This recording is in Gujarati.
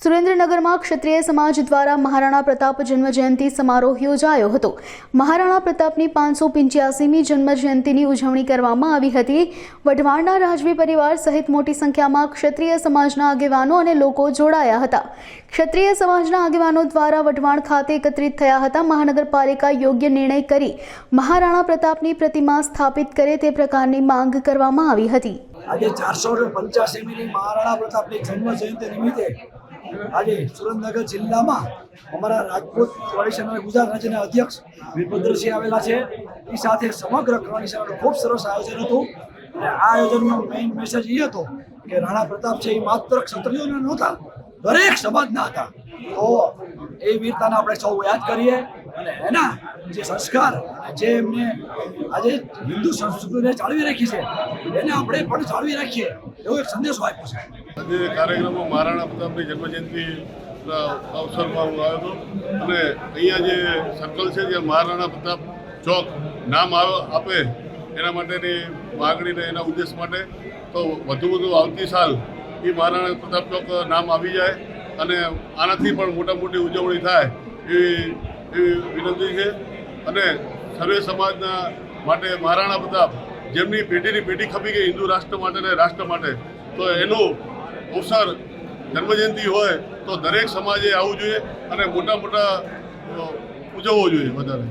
સુરેન્દ્રનગરમાં ક્ષત્રિય સમાજ દ્વારા મહારાણા પ્રતાપ જન્મજયંતિ સમારોહ યોજાયો હતો। મહારાણા પ્રતાપની 585મી જન્મજયંતિની ઉજવણી કરવામાં આવી હતી। વઢવાણના રાજવી પરિવાર સહિત મોટી સંખ્યામાં ક્ષત્રિય સમાજના આગેવાનો અને લોકો જોડાયા હતા। ક્ષત્રિય સમાજના આગેવાનો દ્વારા વઢવાણ ખાતે એકત્રિત થયા હતા। મહાનગરપાલિકા યોગ્ય નિર્ણય કરી મહારાણા પ્રતાપની પ્રતિમા સ્થાપિત કરે તે પ્રકારની માંગ કરવામાં આવી હતી। આજે 485મી મહારાણા પ્રતાપની જન્મજયંતિ નિમિત્તે આજે સુરેન્દ્રનગર જિલ્લામાં અમારા રાજપૂત કોalition ગુજરાત રાજ્યના અધ્યક્ષ વીરભદ્રસિંહ આવેલા છે। એ સાથે સમગ્ર કોaliશનનું ખૂબ સરસ આયોજન હતું અને આ આયોજનનો મેઇન મેસેજ એ હતો કે રાણા પ્રતાપ છે એ માત્ર ક્ષત્રિયોના નહોતા, દરેક સમાજના હતા। તો એ વીરતાને આપણે સૌ યાદ કરીએ અને એના જે સંસ્કાર જે એમને આજે હિન્દુ સંસ્કૃતિને જાળવી રાખી છે એને આપણે પણ જાળવી રાખીએ એવો એક સંદેશો આપ્યો છે। આજે કાર્યક્રમમાં મહારાણા પ્રતાપની જન્મજયંતિ અવસરમાં હું આવ્યો હતો અને અહીંયા જે સર્કલ છે જે મહારાણા પ્રતાપ ચોક નામ આપે એના માટેની માગણીને એના ઉદ્દેશ માટે તો વધુ આવતી સાલ એ મહારાણા પ્રતાપ ચોક નામ આવી જાય અને આનાથી પણ મોટી ઉજવણી થાય એવી વિનંતી છે। અને સર્વે સમાજના માટે મહારાણા પ્રતાપ જેમની પેઢીની પેઢી ખપી ગઈ હિન્દુ રાષ્ટ્ર માટે અને રાષ્ટ્ર માટે, તો એનું અવસર જન્મજયંતિ હોય તો દરેક સમાજે આવવું જોઈએ અને મોટા ઉજવવો જોઈએ વધારે।